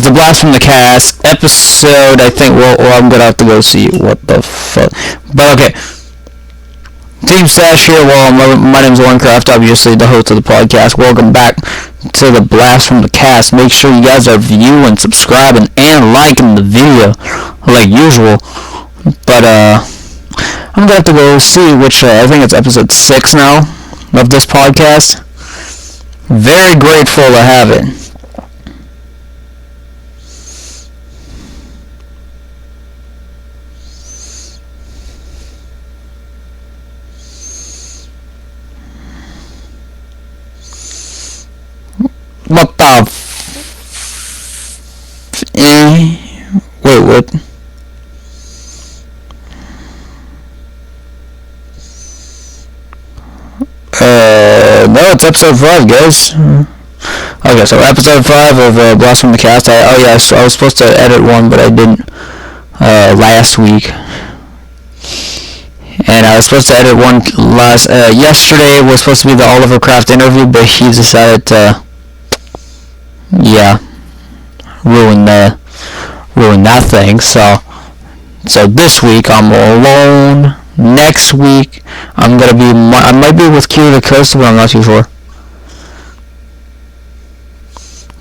the Blast from the Cast episode. I think. Well, I'm gonna have to go see what the fuck. But okay. Team Sash here. Well, my name's Warncraft, obviously the host of the podcast. Welcome back to the Blast from the Cast. Make sure you guys are viewing, subscribing, and liking the video like usual. But I'm gonna have to go see which. I think it's episode 6 now of this podcast. Very grateful to have it. What the wait, what? No, it's episode 5, guys. Okay, so episode 5 of Blast from the Cast. I was supposed to edit one, but I didn't last week. And I was supposed to edit one yesterday. Was supposed to be the Oliver Craft interview, but he decided to ruin that thing. So this week I'm alone. Next week I might be with Q the Coast, but I'm not too sure.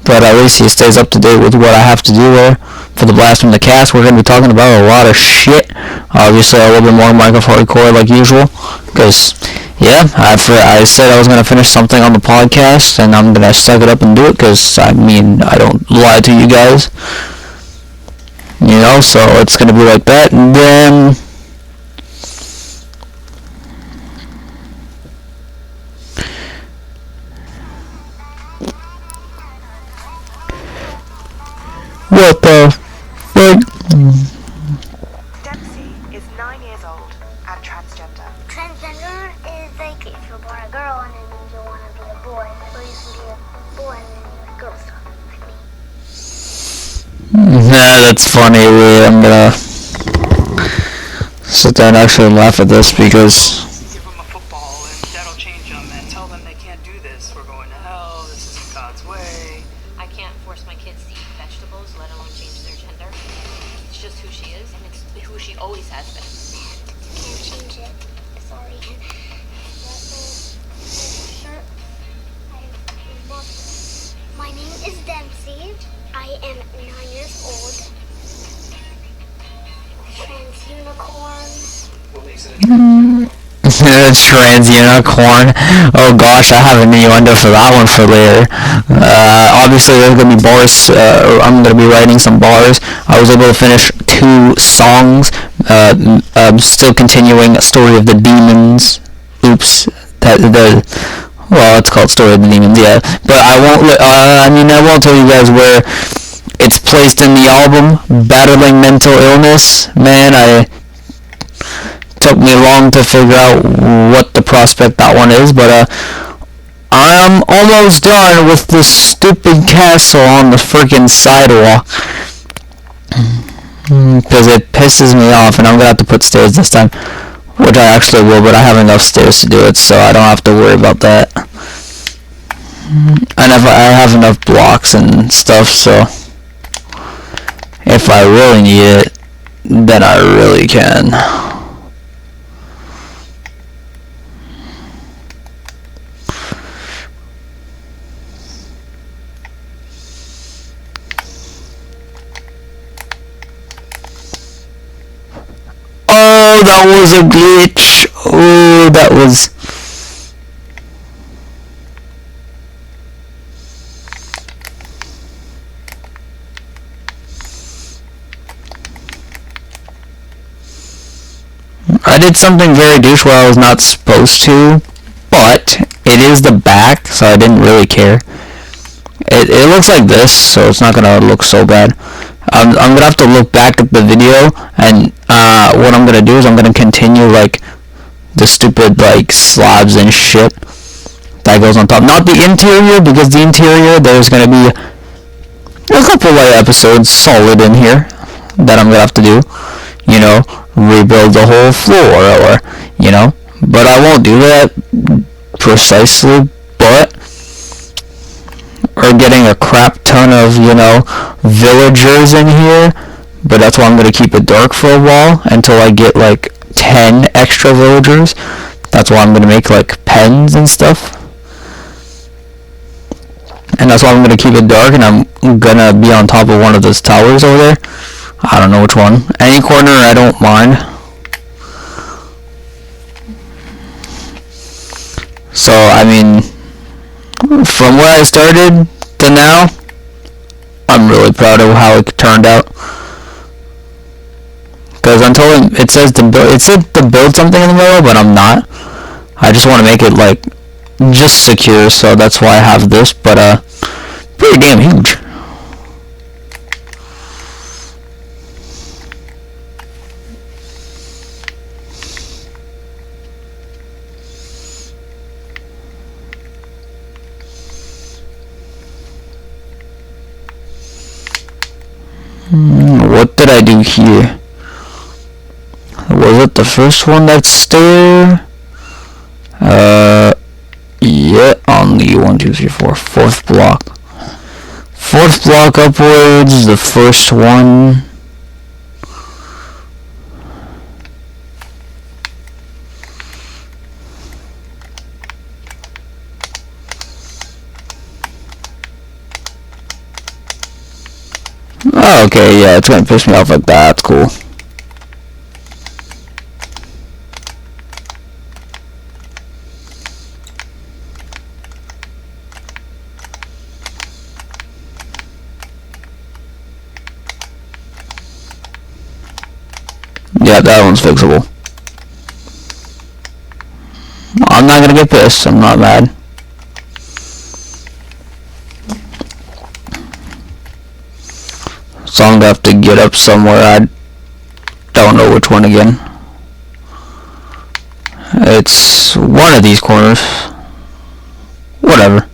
But at least he stays up to date with what I have to do there for the Blast from the Cast. We're going to be talking about a lot of shit. Obviously a little bit more Minecraft hardcore like usual. Because, I said I was going to finish something on the podcast, and I'm going to suck it up and do it, because, I don't lie to you guys. So it's going to be like that. And then what the fuck? Dempsey is 9 years old and transgender. Transgender is like if you're born a girl and then you want to be a boy, or you can be a boy and then you're a girl stuff, like me. Nah, that's funny. I'm gonna sit there and actually laugh at this because give them a football and that'll change them, and tell them they can't do this. We're going to hell. This isn't God's way. I can't force my kids to eat vegetables, let alone change their gender. It's just who she is, and it's who she always has been. Can't change it. Sorry. Shirt. My name is Dempsey. I am 9 years old. Trans unicorn. What makes it a trans unicorn. Oh gosh, I have an innuendo for that one for later. Obviously there's gonna be bars. I'm gonna be writing some bars. I was able to finish 2 songs. Still continuing a Story of the Demons. Oops. Well, it's called Story of the Demons, yeah. But I won't tell you guys where it's placed in the album. Battling Mental Illness. Man, took me long to figure out what the prospect that one is, but I'm almost done with this stupid castle on the freaking sidewalk. Because it pisses me off, and I'm gonna have to put stairs this time. Which I actually will, but I have enough stairs to do it, so I don't have to worry about that. And I have enough blocks and stuff, so if I really need it, then I really can. Oh, that was a glitch. Oh, that was... I did something very douche where I was not supposed to, but it is the back, so I didn't really care. It looks like this, so it's not gonna look so bad. I'm gonna have to look back at the video, and what I'm gonna do is I'm gonna continue like the stupid like slabs and shit that goes on top. Not the interior, because the interior there's gonna be a couple of episodes solid in here that I'm gonna have to do. Rebuild the whole floor, or but I won't do that precisely. But are getting a crap ton of, you know, villagers in here, but that's why I'm going to keep it dark for a while until I get like 10 extra villagers. That's why I'm going to make like pens and stuff. And that's why I'm going to keep it dark, and I'm going to be on top of one of those towers over there. I don't know which one. Any corner, I don't mind. So, I mean, from where I started to now, I'm really proud of how it turned out. Because until it says to build something in the middle, but I'm not. I just want to make it like just secure, so that's why I have this. But pretty damn huge. What did I do here? Was it the first one that's there? Yeah, on the 1, 2, 3, 4, fourth block. Fourth block upwards, the first one. Oh, okay, yeah, it's gonna piss me off like that. That's cool. Yeah, that one's fixable. I'm not gonna get pissed. I'm not mad. So I'm gonna have to get up somewhere. I don't know which one again. It's one of these corners. Whatever.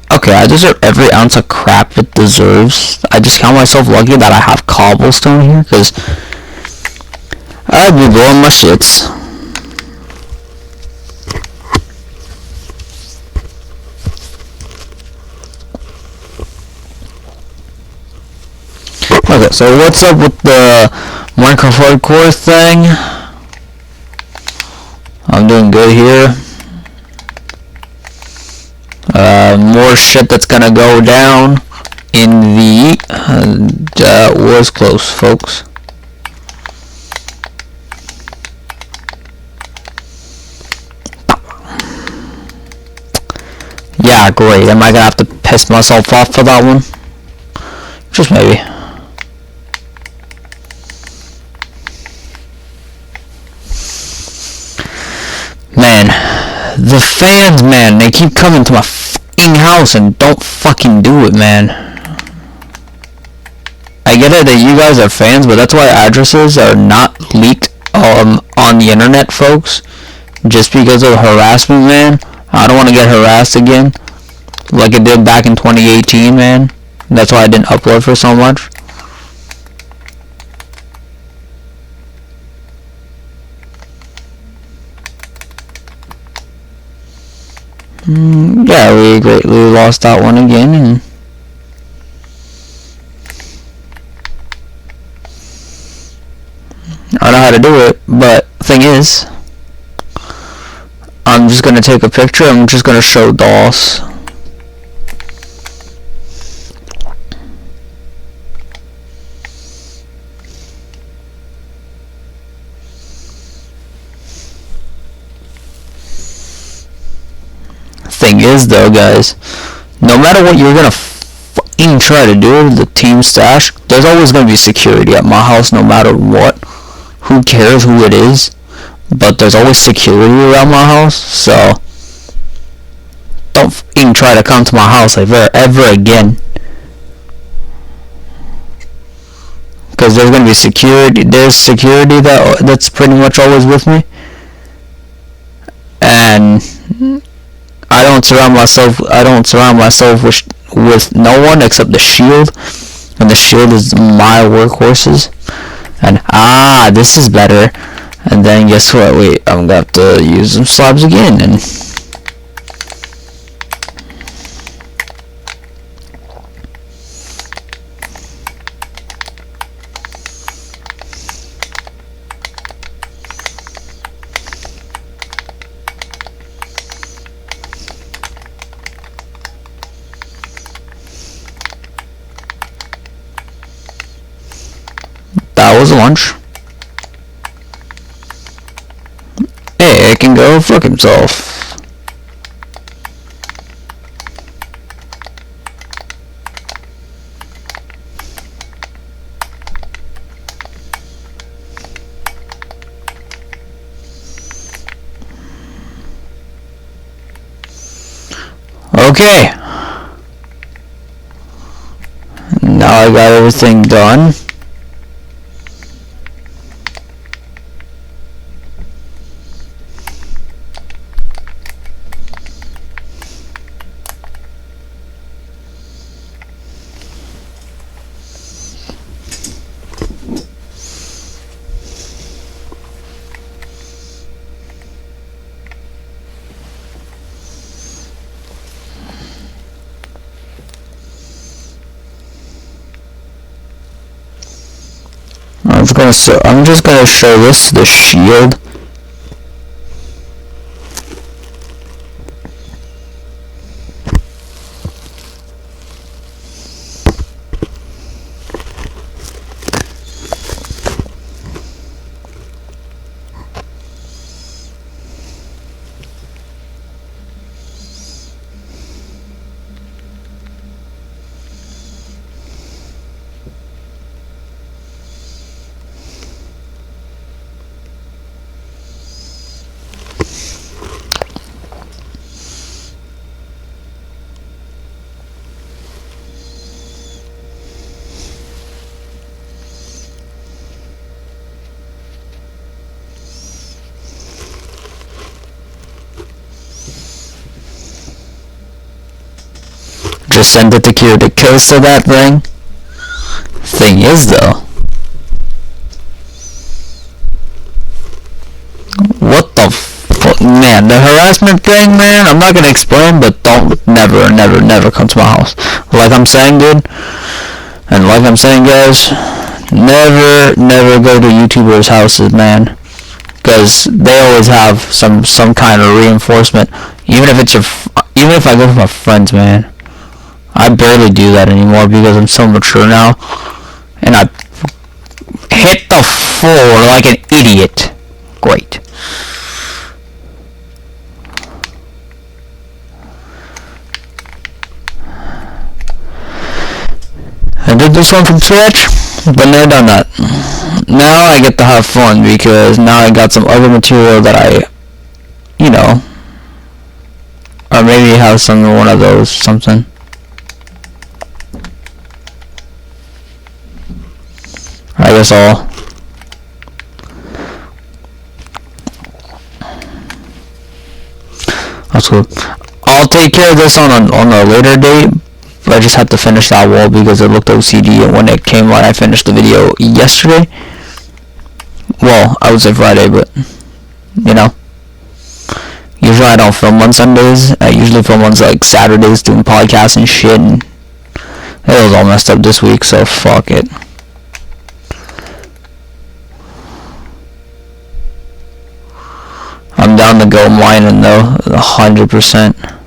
Okay, I deserve every ounce of crap it deserves. I just count myself lucky that I have cobblestone here, because I'd be blowing my shits. Okay, so what's up with the Minecraft hardcore thing? I'm doing good here. More shit that's gonna go down in the that was close, folks. Yeah, great. Am I gonna have to piss myself off for that one? Just maybe. Man, the fans, man, they keep coming to my house and don't fucking do it, man. I get it that you guys are fans, but that's why addresses are not leaked on the internet, folks. Just because of harassment, man. I don't want to get harassed again like it did back in 2018, man. That's why I didn't upload for so much. Yeah, we greatly lost that one again, and I don't know how to do it, but thing is, on I'm just gonna take a picture. I'm just gonna show DOS. Thing is though, guys, no matter what you're gonna fucking try to do with the team stash, there's always gonna be security at my house no matter what. Who cares who it is? But there's always security around my house, so don't fucking try to come to my house ever again. Because there's gonna be security. There's security that's pretty much always with me, and I don't surround myself with no one except the shield, and the shield is my workhorses. And this is better. And then guess what? Wait, I'm gonna have to use some slabs again. And that was lunch. Hey, it can go fuck himself. Okay. Now I got everything done. I'm just gonna show this to the shield. Just send it to Q to kills to that thing. Thing is though, what the fuck, man, the harassment thing, man, I'm not gonna explain, but don't never come to my house. Like I'm saying, dude, and like I'm saying, guys, never go to YouTubers' houses, man, because they always have some kind of reinforcement. Even if I go with my friends, man. I barely do that anymore because I'm so mature now, and I hit the floor like an idiot. Great. I did this one from scratch, but now done that. Now I get to have fun because now I got some other material that I, you know, or maybe have some one of those something. I guess that's cool. I'll take care of this on a later date. But I just had to finish that wall because it looked OCD when it came out. I finished the video yesterday. Well, I would say Friday, but you know. Usually I don't film on Sundays. I usually film on like Saturdays doing podcasts and shit, and it was all messed up this week, so fuck it. I'm down to go I'm whining though, 100%.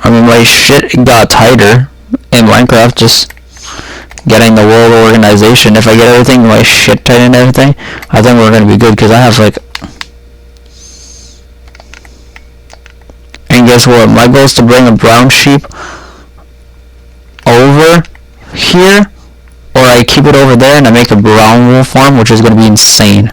I mean, my shit got tighter in Minecraft, just getting the world organization. If I get everything, my shit tight and everything, I think we're gonna be good, because I have like... And guess what? My goal is to bring a brown sheep over here, or I keep it over there and I make a brown wool farm, which is gonna be insane.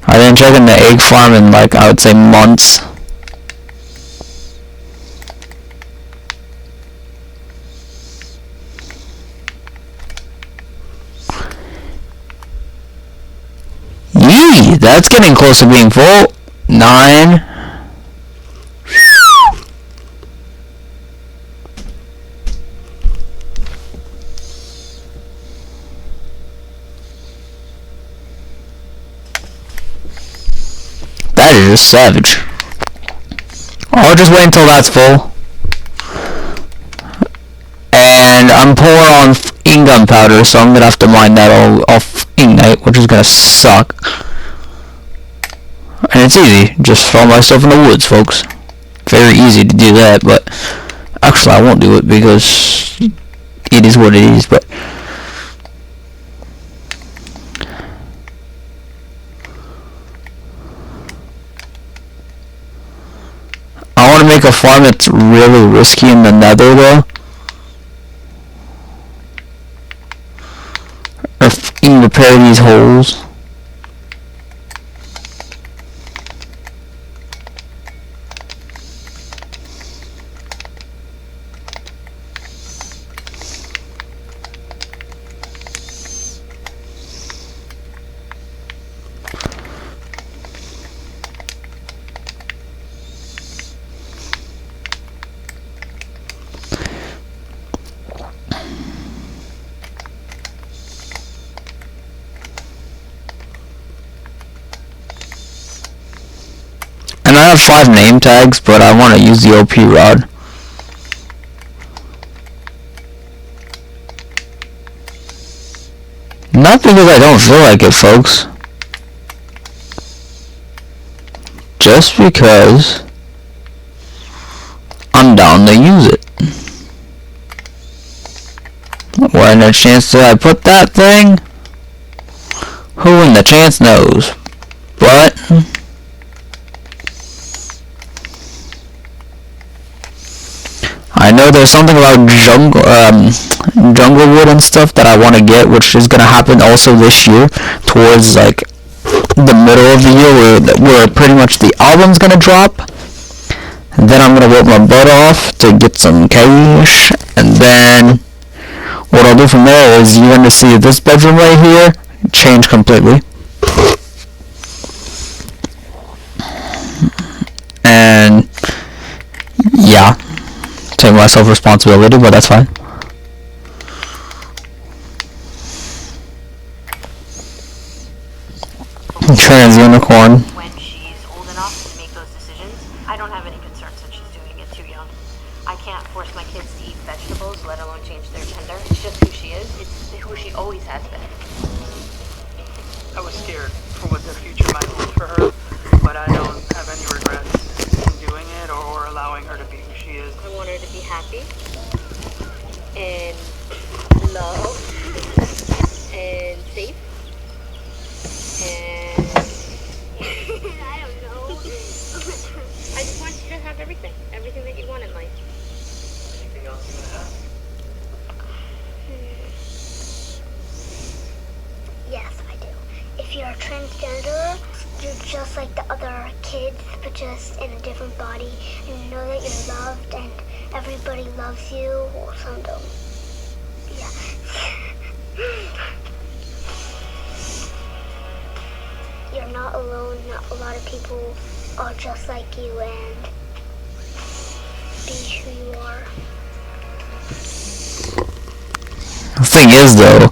I didn't check in the egg farm in like, I would say, months. Yee! That's getting close to being full. 9. That is just savage. I'll just wait until that's full. And I'm poor on gunpowder, so I'm gonna have to mine that all off ignite, which is gonna suck. And it's easy. Just throw myself in the woods, folks. Very easy to do that, but actually I won't do it because it is what it is, but I want to make a farm that's really risky in the nether though. Or repair these holes. And I have 5 name tags, but I want to use the OP rod. Not because I don't feel like it, folks. Just because I'm down to use it. When a chance that I put that thing? Who in the chance knows? But I know there's something about jungle wood and stuff that I want to get, which is gonna happen also this year, towards like the middle of the year, where pretty much the album's gonna drop. And then I'm gonna work my butt off to get some cash, and then what I'll do from there is you're gonna see this bedroom right here change completely. And yeah, take myself responsibility, but that's fine. Trans unicorn. When she's old enough to make those decisions, I don't have any concerns that she's doing it too young. I can't force my kids to eat vegetables, let alone change their gender. It's just who she is. It's who she always has been. I was scared for what the future might hold for her, but I don't have any regrets in doing it or allowing her to be who she is. I want her to be happy and loved and safe and I don't know. I just want you to have everything that you want in life. Anything else you want to ask? Yes, I do. If you're a transgender, you're just like the other kids, but just in a different body, and you know that you're loved and everybody loves you, or some don't. Yeah. You're not alone. Not a lot of people are just like you, and be who you are. The thing is though,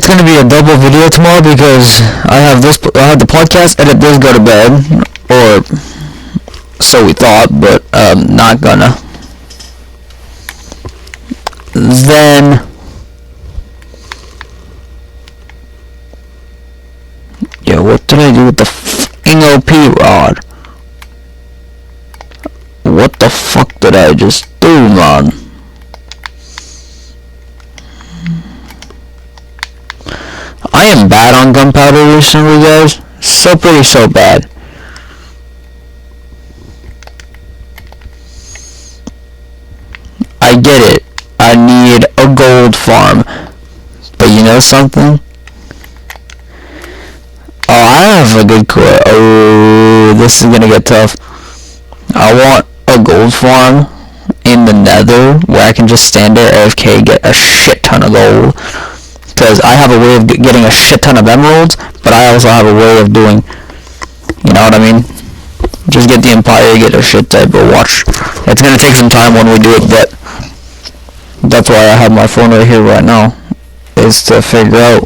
it's gonna be a double video tomorrow because I have the podcast, edit this, go to bed, or so we thought, but not gonna. Then, yo, what did I do with the f***ing OP rod? What the fuck did I just do, man? I am bad on gunpowder recently, guys. So bad. I get it. I need a gold farm. But you know something? Oh, I have a good core. Oh, this is gonna get tough. I want a gold farm in the nether where I can just stand there AFK, get a shit ton of gold. Because I have a way of getting a shit ton of emeralds, but I also have a way of doing, you know what I mean? Just get the Empire, get a shit type, but watch. It's gonna take some time when we do it, but that's why I have my phone right here right now, is to figure out.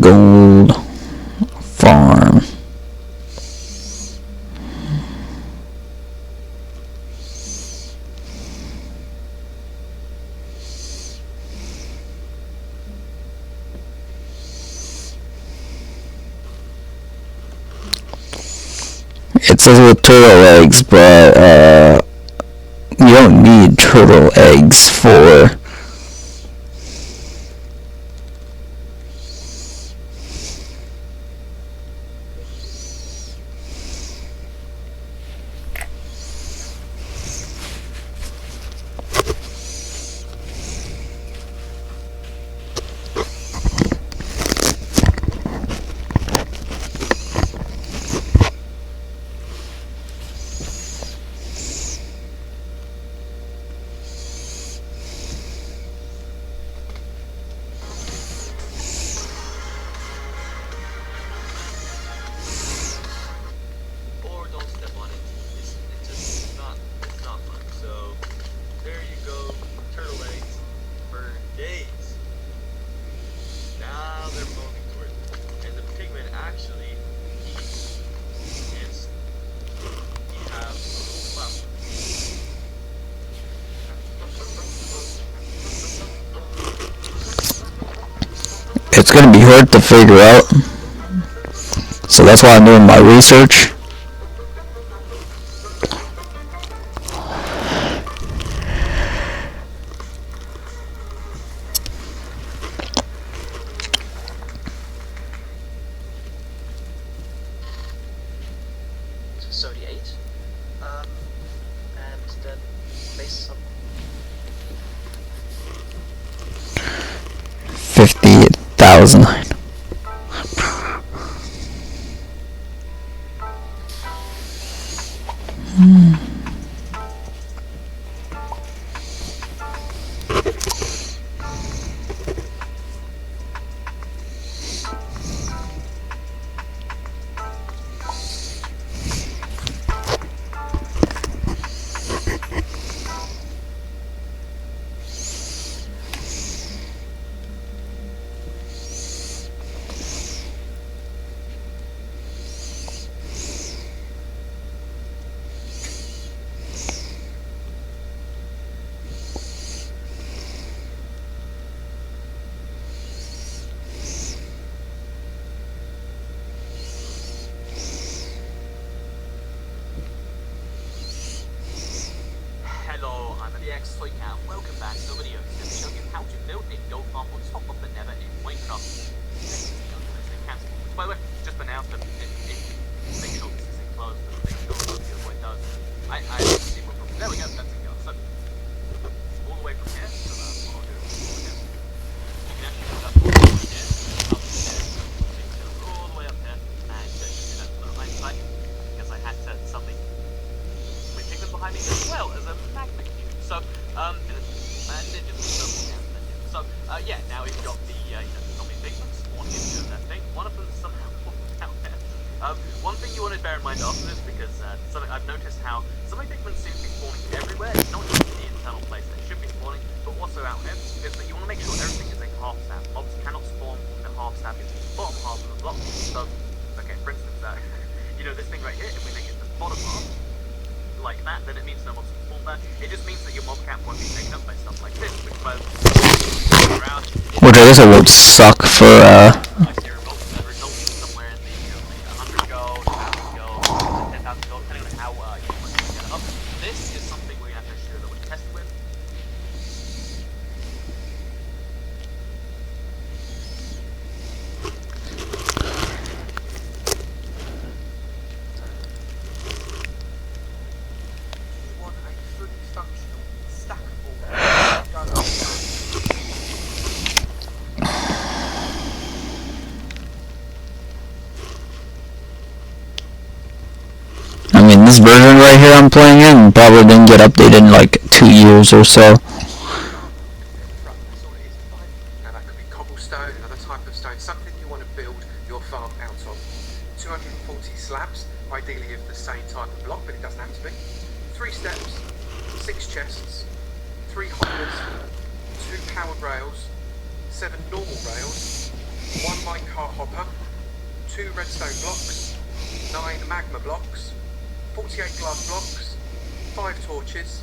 Gold farm. It says with turtle eggs, but you don't need turtle eggs for it's gonna be hard to figure out. So that's why I'm doing my research. Sody 8, and then base some 50,000. Hello, I'm the X-Toy Cat. Welcome back to the video. Today I'm showing you how to build a gold farm on top of the nether in Minecraft. By the way, just announced that make sure this is enclosed and make sure it does what it does. I see what from there we go, that's enclosed. So all the way from here, so that's what I'll do. You can actually do that all the way from here, up here, all the way up here, and you can do that to the right side, because I had to something with pigment behind me as well as a magnet cube. So, yeah, now we've got the, zombie pigments spawned into that thing. One of them somehow falls out there. One thing you want to bear in mind after this, because something I've noticed how some pigments seem to be spawning everywhere, not just in the internal place they should be spawning, but also out here, is that you want to make sure everything is a half stab. Mobs cannot spawn on the half stab into the bottom half of the block. So, okay, for instance, you know, this thing right here, if we make it the bottom half, like that, then it means no mobs can spawn there. It just means that your mob camp won't be taken up by stuff like this, which both around. Which I guess it would suck for Somewhere in the 100 gold, 1,000 gold, 10,000 gold, depending on how you want to get it up. This is something we have to ensure that we're tested with. You want a fully functional, stackable gun. I mean, this version right here I'm playing in probably didn't get updated in like 2 years or so. Right, that's all it is, fine. Now that could be cobblestone, another type of stone, something you want to build your farm out of. 240 slabs, ideally of the same type of block, but it doesn't have to be. 3 steps, 6 chests, 3 hoppers, 2 powered rails, 7 normal rails, 1 minecart hopper, 2 redstone blocks, 9 magma blocks, 48 glass blocks, 5 torches,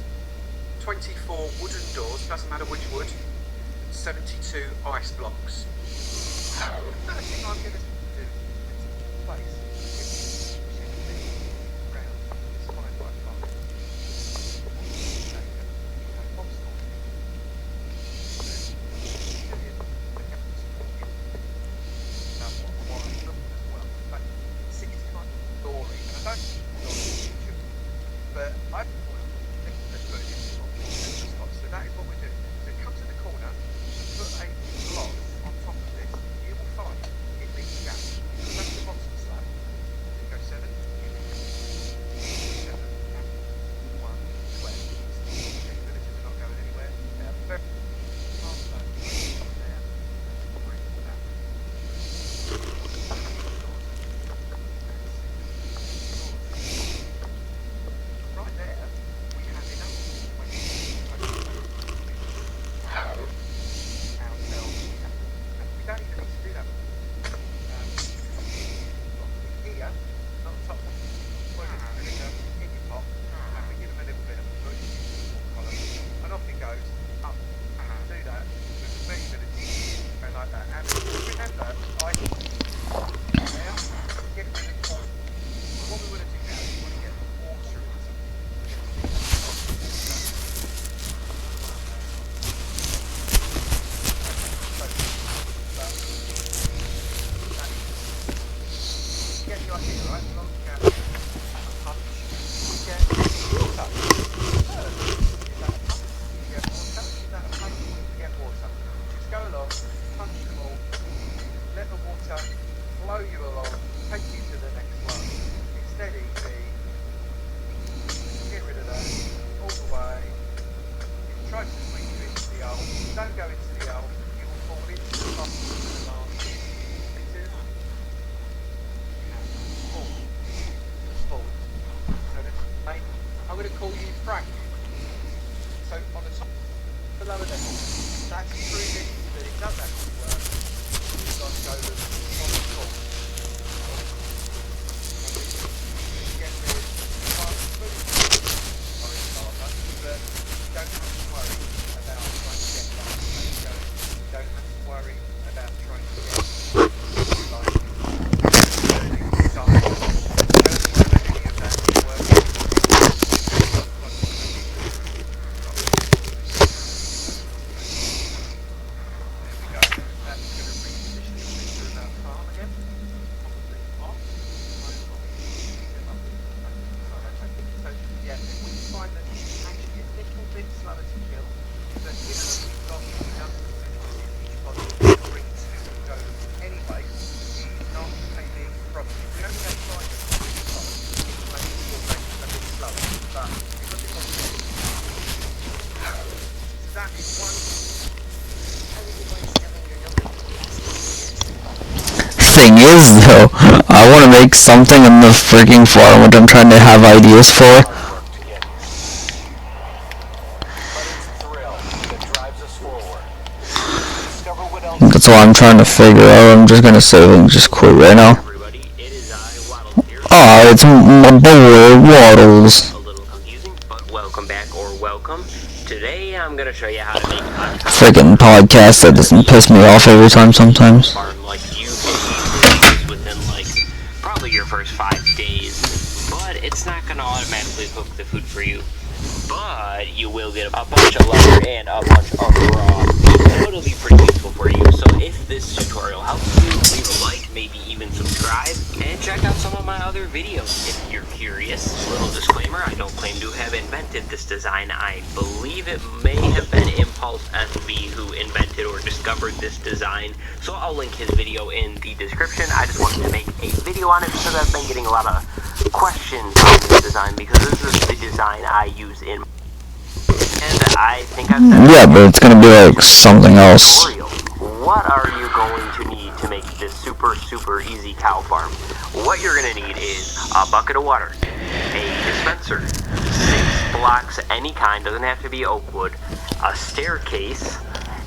24 wooden doors, doesn't matter which wood, 72 ice blocks. The first thing I'm going to do is place is round this 5x5. But I let's put it in spot. So that is what we're doing. So come to the corner, put a block on top of this. You will find it leaves a gap. That's the bottom slab. Go 7, 7, 1, 12. These villages are not going anywhere. They're very there. Right there, we have enough ourselves, and we don't even need to do that. Here, not the top one, where it's in your pot, and we give them a little bit of a push, column, and off it goes, up, do that, with the feasibility, and like that, and remember, I now, get rid of the what we want to do now is we want to get the water into get the idea, right? Long gap, punch, get water. Is that a punch? You get water. Is that a punch? You get water. Just go along, punch them all, let the water flow you along, take you to the next one. It's dead easy. Get rid of that all the way. You try to squeeze you into the hole. Don't go into the hole. You will fall into the bottom of the last. Full. So that's mate. I'm going to call you Frank. So on the top, the lower level, that's proving that it does actually work. You've got to go with on the top. Get rid of fully orange lava, but you don't have to worry about trying to get that. You don't have to worry about trying to get like burning stuff. thing is, though, I want to make something in the freaking farm, which I'm trying to have ideas for. That's what I'm trying to figure out. I'm just gonna save and just quit right now. Everybody, it is I, Waddle here. Oh, it's my boy, Waddles. A little confusing, but welcome back or welcome. Today I'm gonna show you how to make a Freaking podcast that doesn't piss me off every time sometimes. farm like you can easily use within like probably your first 5 days. But it's not gonna automatically cook the food for you. But you will get a bunch of leather and a bunch of raw meat. So it'll be pretty useful for you. So if this tutorial helps you, leave a like, maybe even subscribe, and check out some of my other videos if you're curious. Little disclaimer, I don't claim to have invented this design. I believe it may have been Impulse SV who invented or discovered this design. So I'll link his video in the description. I just wanted to make a video on it because I've been getting a lot of questions on this design because this is the design I use in, and I think I've said Yeah, but it's gonna be like something else. tutorial. What are you going to need to make this super easy cow farm? What you're gonna need is a bucket of water, a dispenser, 6 blocks any kind, doesn't have to be oak wood, a staircase,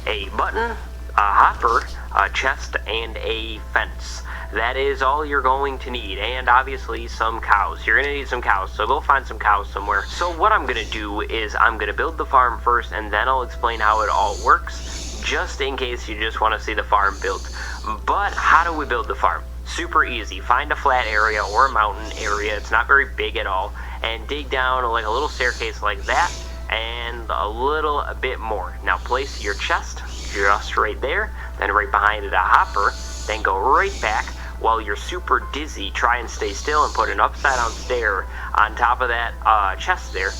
a button, a hopper, a chest, and a fence. That is all you're going to need, and obviously some cows. You're gonna need some cows, so go find some cows somewhere. So what I'm gonna do is I'm gonna build the farm first, and then I'll explain how it all works, just in case you just wanna see the farm built. But how do we build the farm? Super easy. Find a flat area or a mountain area, it's not very big at all, and dig down like a little staircase like that, and a little bit more. Now place your chest just right there, then right behind it a hopper, then go right back. While you're super dizzy, try and stay still and put an upside down stair on top of that chest there.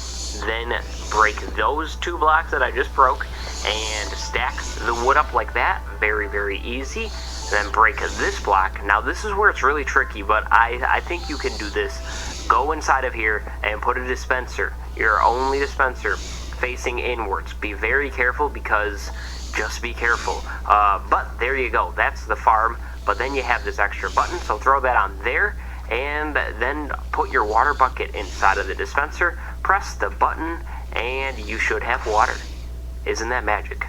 Then break those 2 blocks that I just broke and stack the wood up like that. Very easy. Then break this block. Now this is where it's really tricky, but I think you can do this. Go inside of here and put a dispenser, your only dispenser, facing inwards. Be very careful because just be careful. But there you go. That's the farm. But then you have this extra button, so throw that on there, and then put your water bucket inside of the dispenser, press the button, and you should have water. Isn't that magic?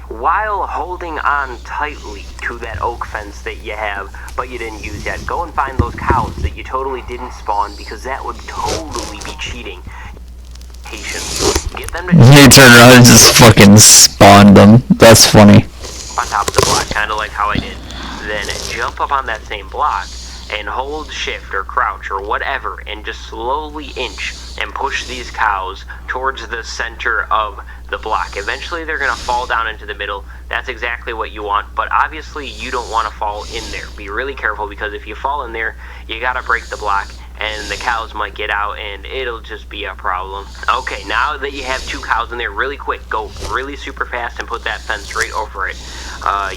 While holding on tightly to that oak fence that you have, but you didn't use yet, go and find those cows that you totally didn't spawn, because that would totally be cheating. Patience. Get them to You turn around and just fucking spawned them. That's funny. on top of the block, kind of like how I did. Then jump up on that same block and hold shift or crouch or whatever and just slowly inch and push these cows towards the center of the block. Eventually they're going to fall down into the middle. That's exactly what you want, but obviously you don't want to fall in there. Be really careful because if you fall in there, you got to break the block and the cows might get out and it'll just be a problem. Okay, now that you have 2 cows in there, really quick, go really super fast and put that fence right over it.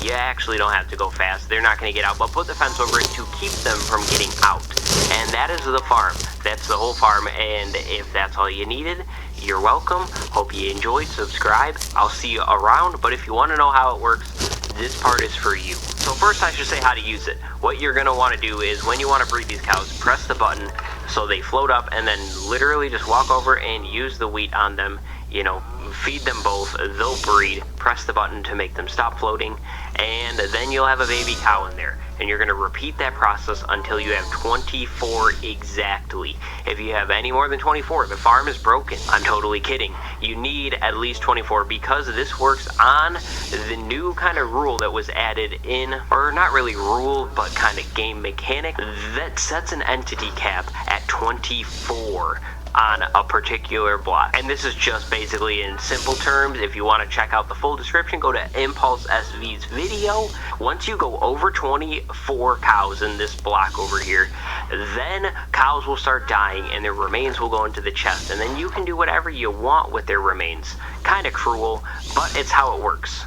You actually don't have to go fast. They're not going to get out, but put the fence over it to keep them from getting out. And that is the farm. That's the whole farm, and if that's all you needed, you're welcome. Hope you enjoyed. Subscribe. I'll see you around, but if you want to know how it works, this part is for you. So first I should say how to use it. What you're going to want to do is when you want to breed these cows, press the button so they float up and then literally just walk over and use the wheat on them. You know, feed them both, they'll breed, press the button to make them stop floating, and then you'll have a baby cow in there. And you're going to repeat that process until you have 24 exactly. If you have any more than 24, the farm is broken. I'm totally kidding. You need at least 24 because this works on the new kind of rule that was added in, or not really rule, but kind of game mechanic that sets an entity cap at 24 on a particular block. And this is just basically in simple terms. If you want to check out the full description, go to Impulse SV's video. Once you go over 24 cows in this block over here, then cows will start dying and their remains will go into the chest, and then you can do whatever you want with their remains. Kind of cruel, but it's how it works.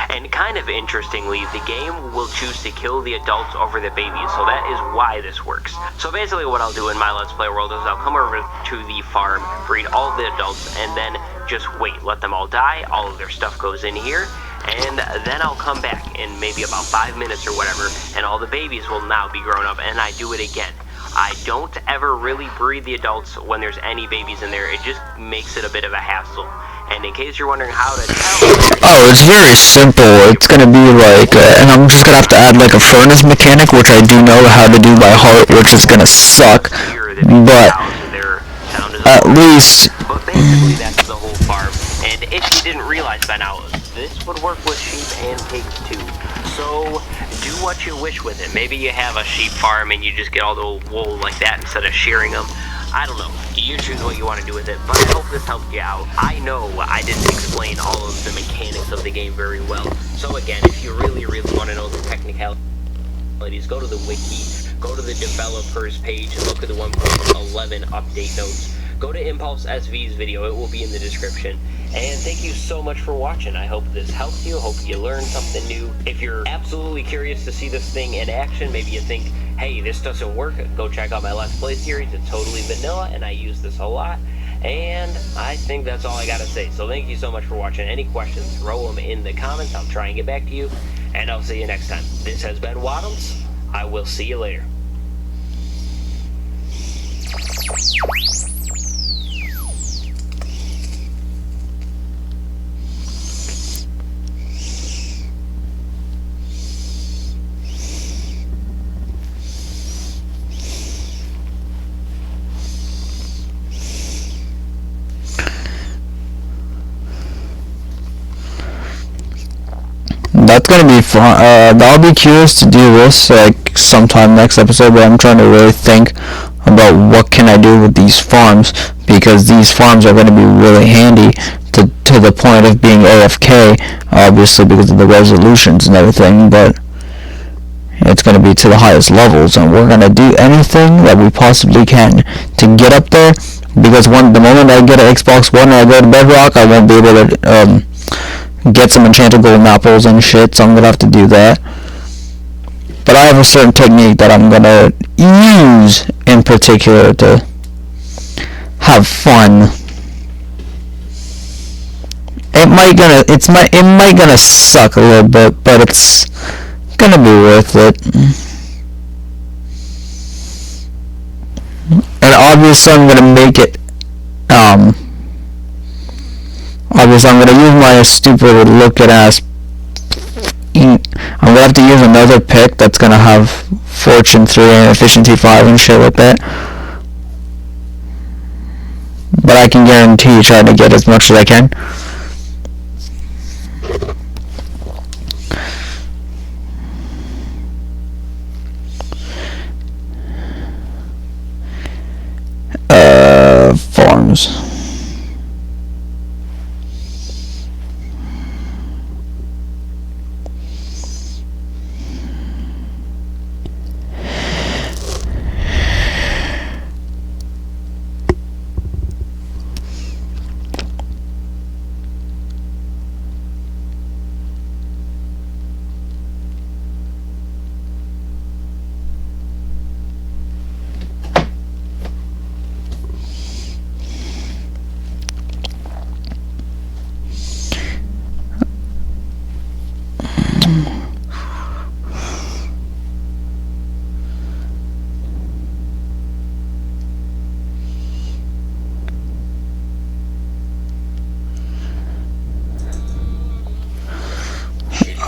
And kind of interestingly, the game will choose to kill the adults over the babies, so that is why this works. So basically what I'll do in my Let's Play world is I'll come over to the farm, breed all the adults, and then just wait, let them all die, all of their stuff goes in here, and then I'll come back in maybe about 5 minutes or whatever, and all the babies will now be grown up, and I do it again. I don't ever really breed the adults when there's any babies in there. It just makes it a bit of a hassle. And in case you're wondering how to tell... Oh, it's very simple. It's gonna be like, and I'm just gonna have to add like a furnace mechanic, which I do know how to do by heart, which is gonna suck. But at least... But basically that's the whole farm. And if you didn't realize by now, this would work with sheep and pigs too. So do what you wish with it. Maybe you have a sheep farm and you just get all the wool like that instead of shearing them. I don't know. You choose what you want to do with it, but I hope this helped you out. I know I didn't explain all of the mechanics of the game very well. So again, if you really want to know the technicalities, go to the wiki, go to the developers page, and look at the 1.11 update notes. Go to Impulse SV's video, it will be in the description. And thank you so much for watching. I hope this helped you, hope you learned something new. If you're absolutely curious to see this thing in action, maybe you think, hey, this doesn't work, go check out my Let's Play series. It's totally vanilla, and I use this a lot. And I think that's all I gotta say. So thank you so much for watching. Any questions, throw them in the comments. I'll try and get back to you. And I'll see you next time. This has been Waddles. I will see you later. That's gonna be fun. I'll be curious to do this like sometime next episode, but I'm trying to really think about what can I do with these farms, because these farms are gonna be really handy to the point of being AFK, obviously because of the resolutions and everything, but it's gonna be to the highest levels, and we're gonna do anything that we possibly can to get up there, because the moment I get an Xbox One and I go to Bedrock, I won't be able to get some enchanted golden apples and shit, so I'm gonna have to do that. But I have a certain technique that I'm gonna use in particular to have fun. It might gonna suck a little bit, but it's gonna be worth it. And obviously I'm gonna make it obviously I'm gonna use my stupid looking ass. I'm gonna have to use another pick that's gonna have Fortune 3 and Efficiency 5 and shit like that. But I can guarantee trying to get as much as I can. Farms.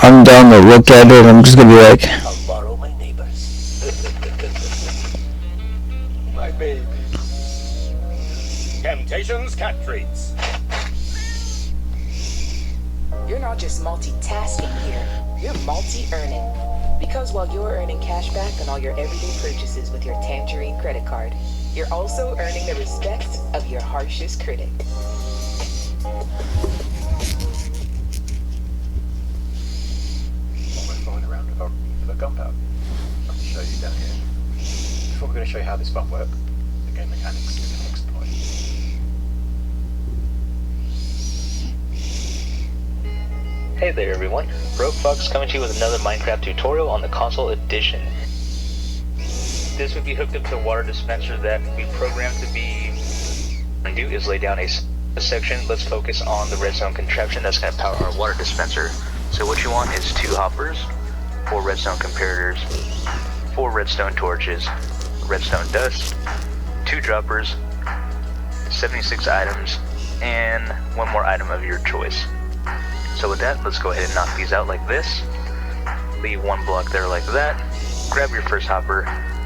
I'm down to look at it, I'm just gonna be like, I'll borrow my neighbors. My baby. Temptations cat treats. You're not just multitasking here, you're multi-earning. Because while you're earning cash back on all your everyday purchases with your Tangerine credit card, you're also earning the respect of your harshest critic. Gunpowder. I'll show you down here. Before we're going to show you how this fun works, the game mechanics in the next point. Hey there everyone, Broke Fox coming to you with another Minecraft tutorial on the console edition. This would be hooked up to the water dispenser that we programmed to be. What do is lay down a section. Let's focus on the redstone contraption that's going to power our water dispenser. So what you want is 2 hoppers, 4 redstone comparators, 4 redstone torches, redstone dust, 2 droppers, 76 items, and 1 more item of your choice. So with that, let's go ahead and knock these out like this. Leave 1 block there like that. Grab your first hopper,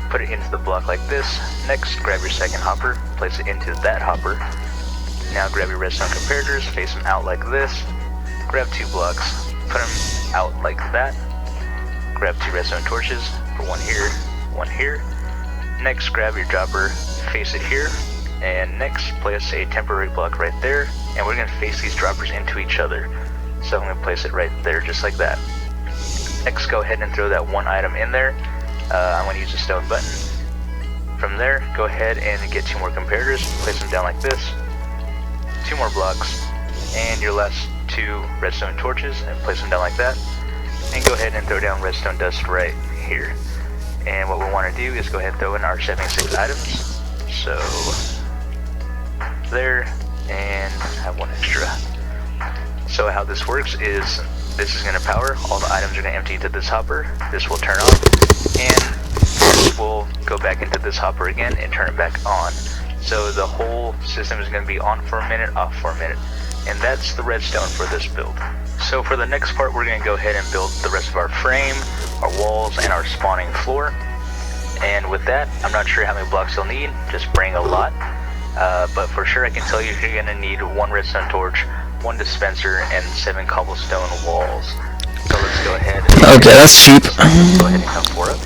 put it into the block like this. Next, grab your second hopper, place it into that hopper. Now grab your redstone comparators, face them out like this. Grab 2 blocks, put them out like that. Grab 2 redstone torches, put 1 here, 1 here. Next, grab your dropper, face it here. And next, place a temporary block right there. And we're going to face these droppers into each other. So I'm going to place it right there, just like that. Next, go ahead and throw that 1 item in there. I'm going to use the stone button. From there, go ahead and get 2 more comparators, place them down like this. 2 more blocks, and your last 2 redstone torches, and place them down like that. And go ahead and throw down redstone dust right here. And what we want to do is go ahead and throw in our 76 items. So, there, and have 1 extra. So how this works is, this is going to power, all the items are going to empty into this hopper, this will turn off, and this will go back into this hopper again and turn it back on. So the whole system is going to be on for a minute, off for a minute. And that's the redstone for this build. So for the next part, we're going to go ahead and build the rest of our frame, our walls, and our spawning floor. And with that, I'm not sure how many blocks you'll need, just bring a lot. But for sure I can tell you you're going to need 1 redstone torch, 1 dispenser, and 7 cobblestone walls. So let's go ahead and Okay, that's cheap. go ahead and come 4 up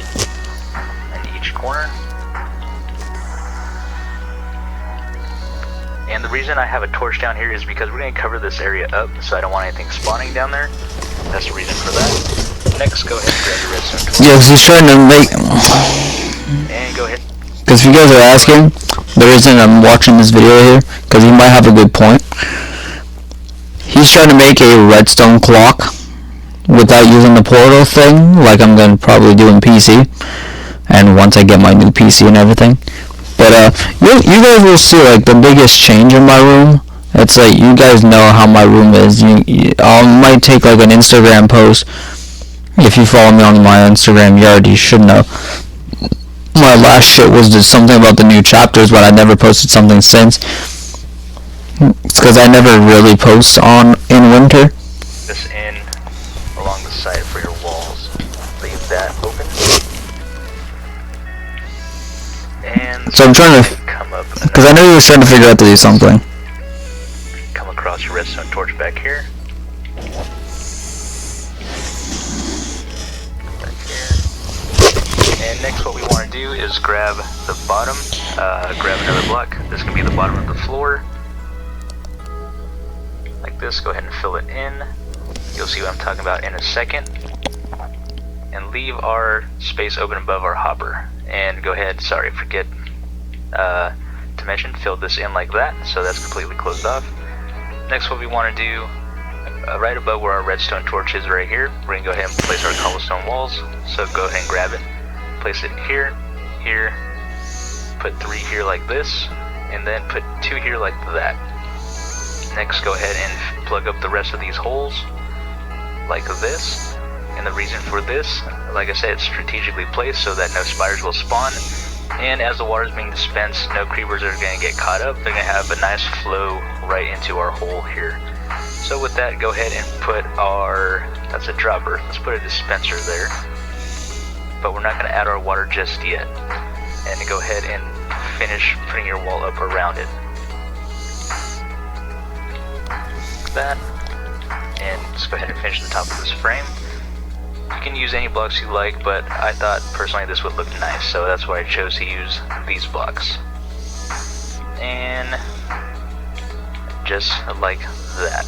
in each corner. And the reason I have a torch down here is because we're going to cover this area up, so I don't want anything spawning down there. That's the reason for that. Next, go ahead and grab your redstone torch. Yeah, because he's trying to make... And go ahead. Because if you guys are asking, the reason I'm watching this video here, because he might have a good point. He's trying to make a redstone clock without using the portal thing, like I'm going to probably do in PC. And once I get my new PC and everything. But you guys will see like the biggest change in my room. It's like you guys know how my room is. I might take like an Instagram post. If you follow me on my Instagram, you already should know. My last shit was just something about the new chapters, but I never posted something since. It's because I never really post in winter. This in along the side for your walls. Leave that open. And So I'm trying to, come up, because I know you were trying to figure out to do something. come across your redstone torch back here. Back here. And next what we want to do is grab the bottom, grab another block. This can be the bottom of the floor. Like this, go ahead and fill it in. You'll see what I'm talking about in a second. And leave our space open above our hopper. And go ahead, sorry, forget to mention, fill this in like that, so that's completely closed off. Next what we want to do, right above where our redstone torch is right here, we're going to go ahead and place our cobblestone walls. So go ahead and grab it, place it here, here, put 3 here like this, and then put 2 here like that. Next go ahead and plug up the rest of these holes like this. And the reason for this, like I said, it's strategically placed so that no spiders will spawn. And as the water is being dispensed, no creepers are going to get caught up. They're going to have a nice flow right into our hole here. So with that, go ahead and put our, that's a dropper, let's put a dispenser there. But we're not going to add our water just yet. And go ahead and finish putting your wall up around it. Like that. And let's go ahead and finish the top of this frame. You can use any blocks you like, but I thought personally this would look nice, so that's why I chose to use these blocks. And just like that.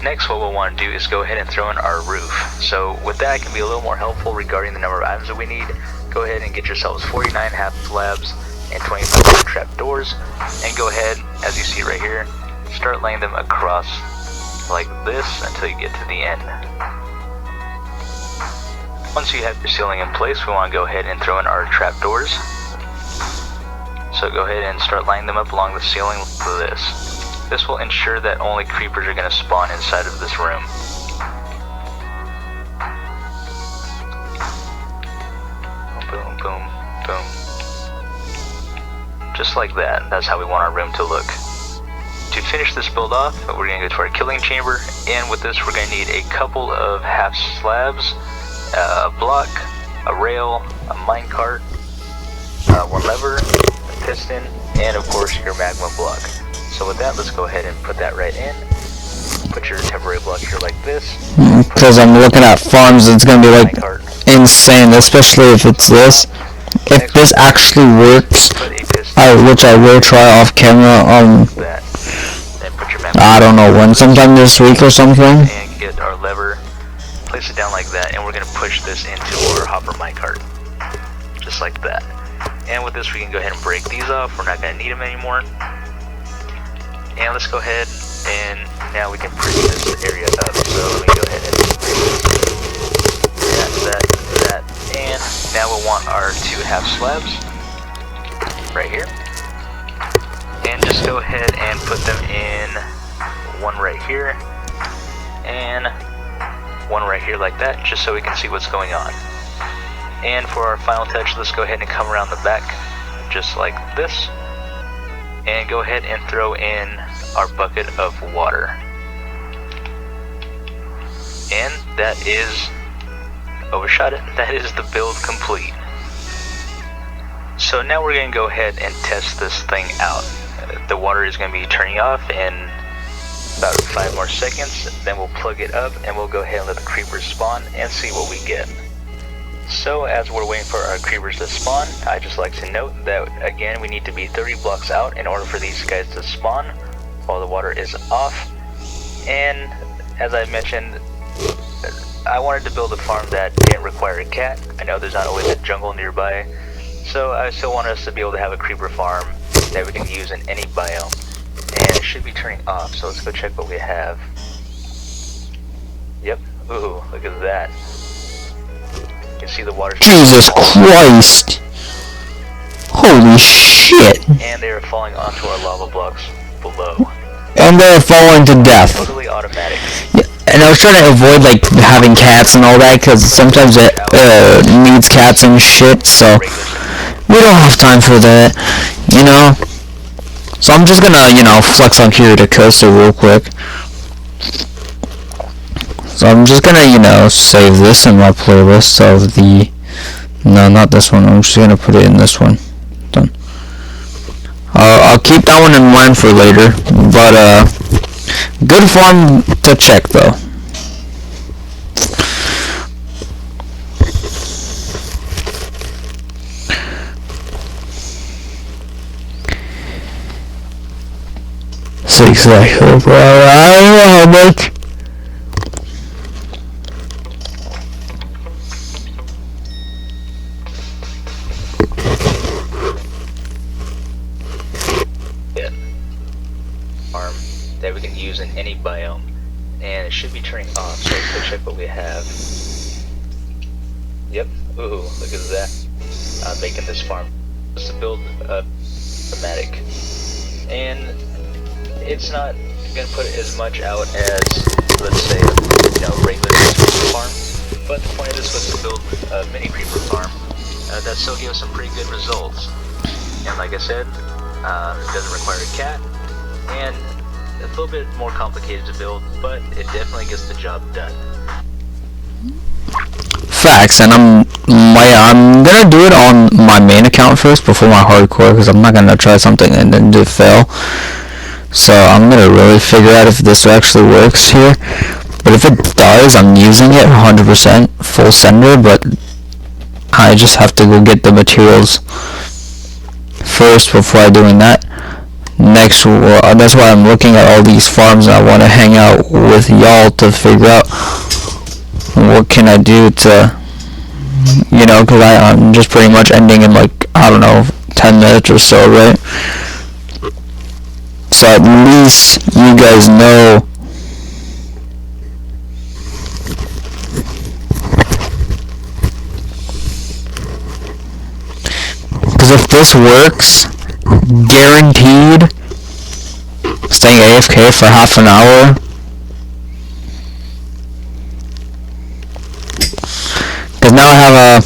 Next what we'll want to do is go ahead and throw in our roof. So with that, it can be a little more helpful regarding the number of items that we need. Go ahead and get yourselves 49 half slabs and 25 trap doors, and go ahead, as you see right here, start laying them across like this until you get to the end. Once you have your ceiling in place, we want to go ahead and throw in our trap doors. So go ahead and start lining them up along the ceiling like this. This will ensure that only creepers are going to spawn inside of this room. like that. That's how we want our room to look. To finish this build off, we're going to go to our killing chamber, and with this we're going to need a couple of half slabs, a block, a rail, a minecart, one lever, a piston, and of course your magma block. So with that, let's go ahead and put that right in. Put your temporary block here like this. Because I'm looking at farms, it's going to be like insane, especially if it's this. If this actually works, which I will try off camera, I don't know when, sometime this week or something. And get our lever, place it down like that, and we're going to push this into our hopper minecart. Just like that. And with this we can go ahead and break these off, we're not going to need them anymore. And let's go ahead and now we can bring this area up. So let me go ahead and that, and now we want our 2 half slabs right here. And just go ahead and put them in, one right here and one right here like that, just so we can see what's going on. And for our final touch, let's go ahead and come around the back just like this, and go ahead and throw in our bucket of water. And that is, overshot it, that is the build complete. So now we're going to go ahead and test this thing out. The water is going to be turning off in about 5 more seconds, then we'll plug it up and we'll go ahead and let the creepers spawn and see what we get. So as we're waiting for our creepers to spawn, I just like to note that again we need to be 30 blocks out in order for these guys to spawn while the water is off. And as I mentioned, I wanted to build a farm that didn't require a cat. I know there's not always a jungle nearby, so I still want us to be able to have a creeper farm that we can use in any biome. And it should be turning off, so let's go check what we have. Yep, ooh, look at that. You can see the water. Jesus Christ! Holy shit! And they are falling onto our lava blocks below. And they're falling to death. Totally automatic. Yeah, and I was trying to avoid like having cats and all that, because sometimes it needs cats and shit, so we don't have time for that, you know? So I'm just gonna, you know, flex on here to coaster real quick. So I'm just gonna, you know, save this in my playlist of the... No, not this one. I'm just gonna put it in this one. Done. I'll keep that one in mind for later. But, good farm to check, though. Exactly, bro. I don't know how much. Farm that we can use in any biome, and it should be turning off. So let's go check what we have. Yep. Ooh, look at that. Making this farm just to build a automatic, and it's not gonna put as much out as, let's say, you know, regular creeper farm. But the point of this was to build a mini creeper farm that still gives some pretty good results. And like I said, it doesn't require a cat, and it's a little bit more complicated to build, but it definitely gets the job done. Facts, and I'm gonna do it on my main account first before my hardcore, because I'm not gonna try something and then do fail. So I'm gonna really figure out if this actually works here. But if it does, I'm using it 100% full sender, but I just have to go get the materials first before doing that. Next, that's why I'm looking at all these farms, and I want to hang out with y'all to figure out what can I do to, you know, because I'm just pretty much ending in like, I don't know, 10 minutes or so, right? So at least you guys know. Because if this works, guaranteed, staying AFK for half an hour. Because now I have a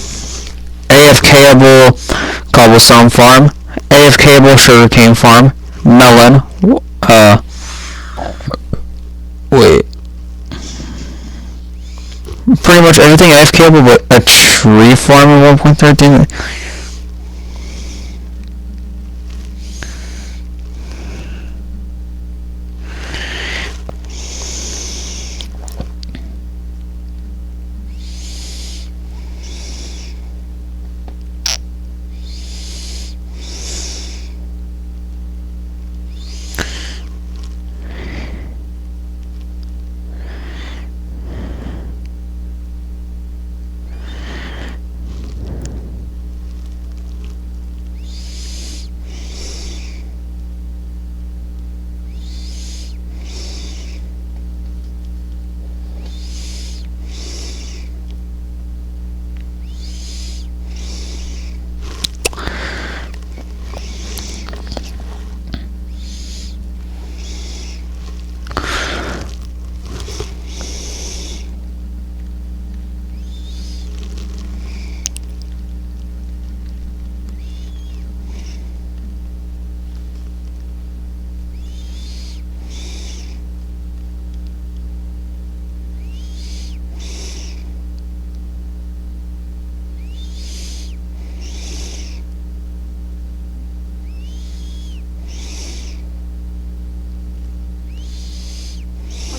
AFKable cobblestone farm, AFKable sugarcane farm, melon, wait, pretty much everything AFKable but a tree farm in 1.13.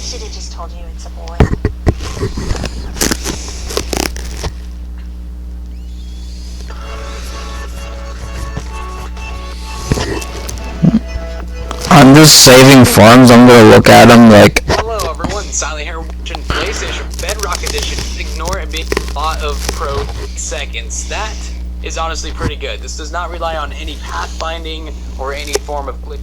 Should have just told you it's a boy. I'm just saving farms. I'm gonna look at them like. Hello everyone, Silent here watching PlayStation Bedrock Edition. Ignore it being a lot of pro seconds. That is honestly pretty good. This does not rely on any pathfinding or any form of glitch.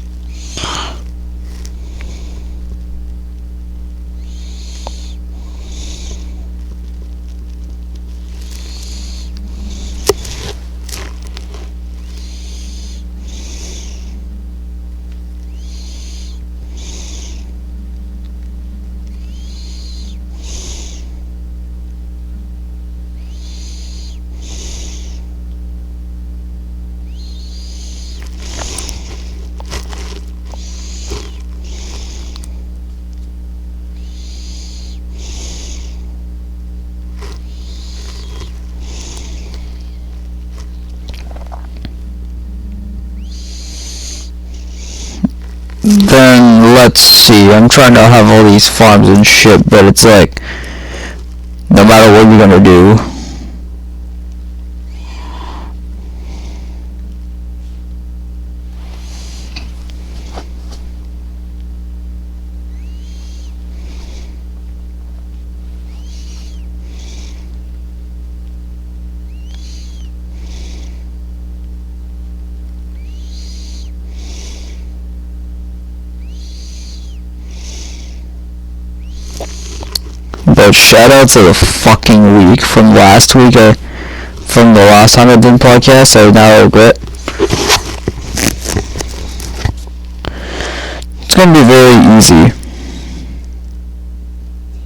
Then let's see. I'm trying to have all these farms and shit, but it's like no matter what you're gonna do. But shoutouts of the fucking week from last week, from the last time I did podcast, I now regret. It's gonna be very easy.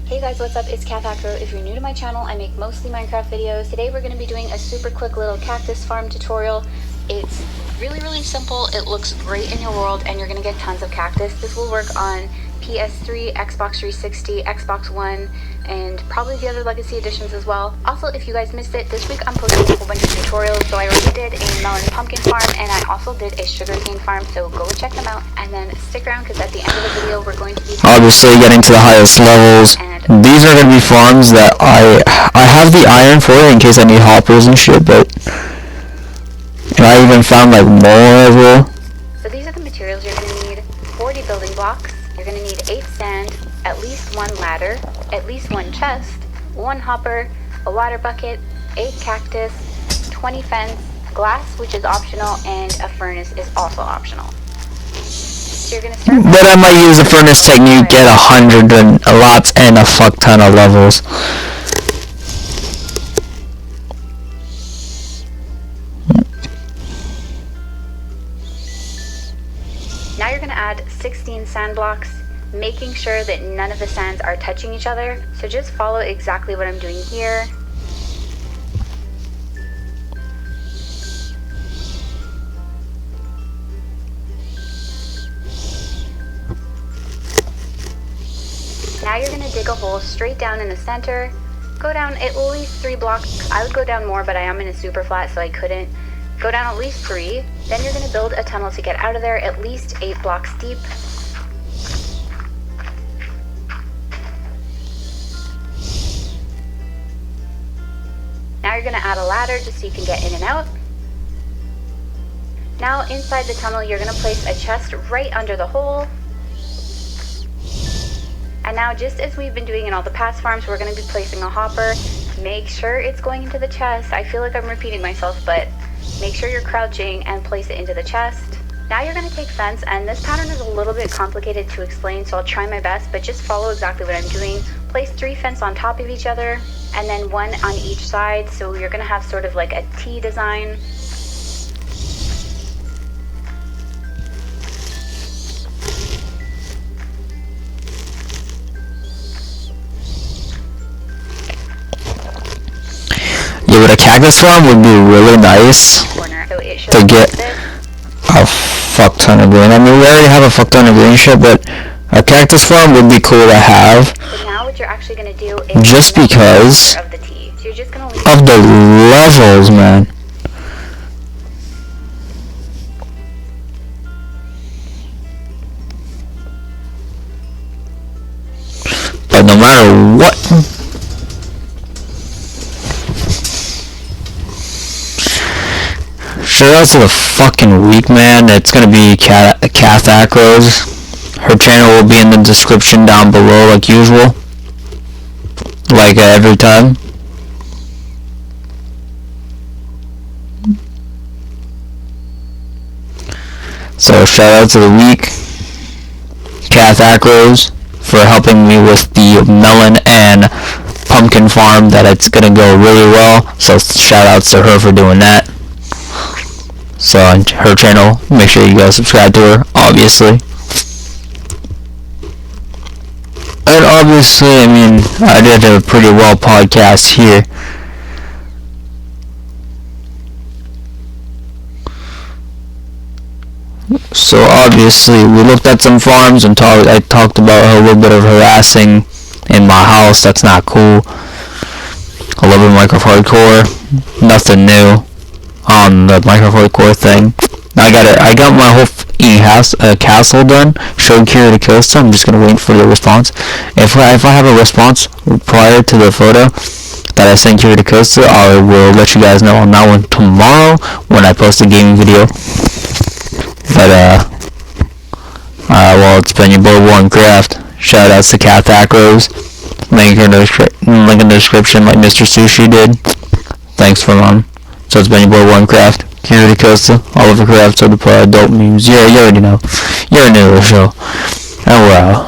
Hey guys, what's up? It's kathacro. If you're new to my channel, I make mostly Minecraft videos. Today we're going to be doing a super quick little cactus farm tutorial. It's really simple. It looks great in your world and you're going to get tons of cactus. This will work on PS3, Xbox 360, Xbox One, and probably the other legacy editions as well. Also, if you guys missed it, this week I'm posting a whole bunch of tutorials. So I already did a melon pumpkin farm and I also did a sugarcane farm, so go check them out and then stick around because at the end of the video we're going to be obviously getting to the highest levels. These are going to be farms that I have the iron for it in case I need hoppers and shit, but and I even found like more as well. So these are the materials you're going to need: 40 building blocks. You're going to need 8 sand, at least 1 ladder, at least 1 chest, 1 hopper, a water bucket, 8 cactus, 20 fence, glass, which is optional, and a furnace is also optional. So you're going to start. But I might use the furnace technique, get 100 and a lot and a fuck ton of levels. Now you're going to add 16 sand blocks, making sure that none of the sands are touching each other. So just follow exactly what I'm doing here. Now you're gonna dig a hole straight down in the center. Go down at least 3 blocks. I would go down more, but I am in a super flat, so I couldn't. Go down at least 3. Then you're gonna build a tunnel to get out of there, at least 8 blocks deep. Now you're gonna add a ladder just so you can get in and out. Now inside the tunnel, you're gonna place a chest right under the hole. And now, just as we've been doing in all the past farms, we're gonna be placing a hopper. Make sure it's going into the chest. I feel like I'm repeating myself, but make sure you're crouching and place it into the chest. Now you're gonna take fence, and this pattern is a little bit complicated to explain, so I'll try my best, but just follow exactly what I'm doing. Place 3 fence on top of each other, and then 1 on each side, so you're gonna have sort of like a T design. Yeah, but a cactus farm would be really nice to get a fuck ton of green. I mean, we already have a fuck ton of green shit, but a cactus farm would be cool to have. So now what you're actually gonna do is just because of the T. So you're just gonna leave of the levels, man. But no matter what, shout out to the fucking week, man. It's gonna be kathacro's. Her channel will be in the description down below, like usual, like every time. So shout out to the week, kathacro's, for helping me with the melon and pumpkin farm. That it's gonna go really well. So shout outs to her for doing that. So on her channel, make sure you guys subscribe to her, obviously. And obviously, I mean, I did a pretty well podcast here. So obviously, we looked at some farms and I talked about a little bit of harassing in my house. That's not cool. A little bit of Minecraft hardcore, nothing new on the Minecraft hardcore thing. I got my whole castle done. Showed Kira to Costa. I'm just gonna wait for the response. If I have a response prior to the photo that I sent Kira to Costa, I will let you guys know on that one tomorrow when I post a gaming video. But well, it's been your boy Warncraft. Shout outs to kathacro's. Link in the description, like Mr. Sushi did. Thanks for mom. So it's been your boy Warncraft. Kira Costa, Oliver Crafts of the Adult Memes. Yeah, you already know. You're new to the show. Oh wow.